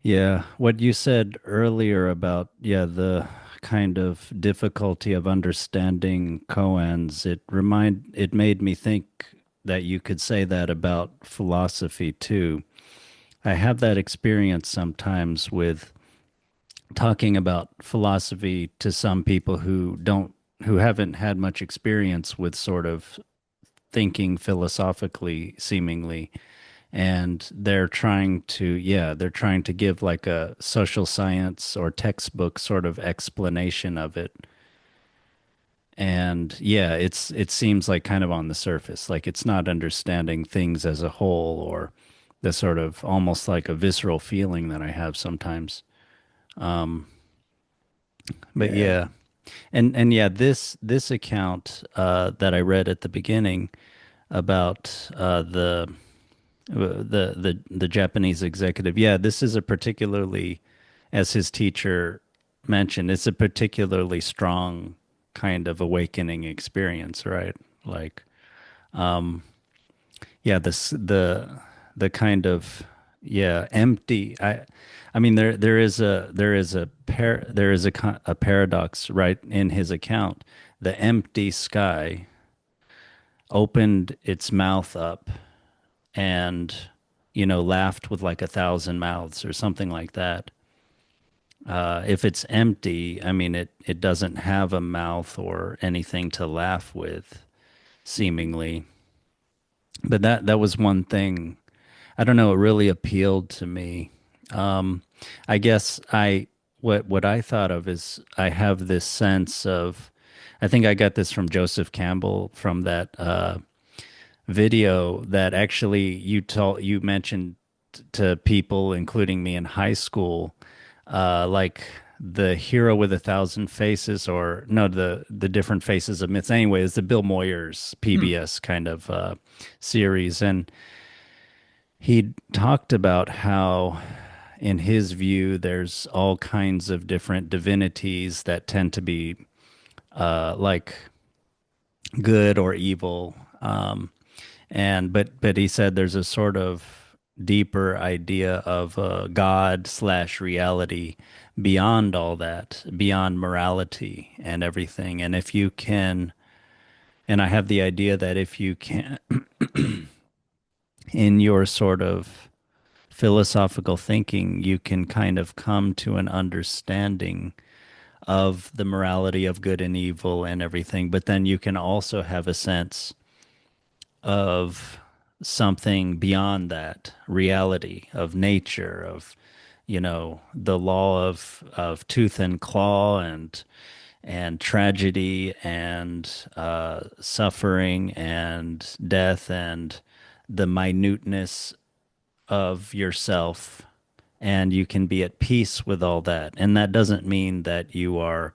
Yeah, what you said earlier about, yeah, the kind of difficulty of understanding koans, it made me think that you could say that about philosophy too. I have that experience sometimes with talking about philosophy to some people who haven't had much experience with sort of thinking philosophically seemingly, and they're trying to give like a social science or textbook sort of explanation of it. And yeah, it seems like kind of on the surface, like it's not understanding things as a whole, or the sort of almost like a visceral feeling that I have sometimes. um but Yeah. yeah. And yeah, this account that I read at the beginning about the Japanese executive. Yeah, this is a particularly, as his teacher mentioned, it's a particularly strong kind of awakening experience, right? Like, yeah, the kind of, yeah, empty. I mean, there is a paradox right in his account. The empty sky opened its mouth up and, laughed with like a thousand mouths or something like that. If it's empty, I mean, it doesn't have a mouth or anything to laugh with, seemingly. But that was one thing. I don't know. It really appealed to me. Um, I guess what I thought of is I have this sense of. I think I got this from Joseph Campbell from that video that actually you mentioned to people, including me in high school, like the hero with a thousand faces, or no, the different faces of myths. Anyway, it's the Bill Moyers Hmm. PBS kind of series, and he talked about how, in his view, there's all kinds of different divinities that tend to be like good or evil. But he said there's a sort of deeper idea of God slash reality beyond all that, beyond morality and everything. And if you can, and I have the idea that if you can, in your sort of philosophical thinking, you can kind of come to an understanding of the morality of good and evil and everything. But then you can also have a sense of something beyond that reality of nature, of, the law of tooth and claw, and tragedy, and suffering and death, and the minuteness of yourself, and you can be at peace with all that. And that doesn't mean that you are,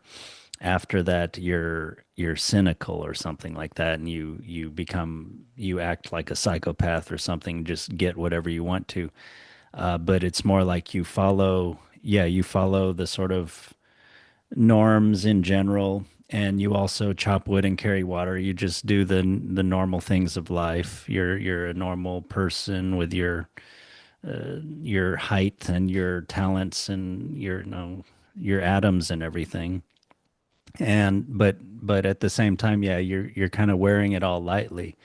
after that, you're cynical or something like that, and you act like a psychopath or something, just get whatever you want to. But it's more like you follow the sort of norms in general, and you also chop wood and carry water. You just do the normal things of life. You're a normal person with your height and your talents and your atoms and everything. And but at the same time, yeah, you're kind of wearing it all lightly.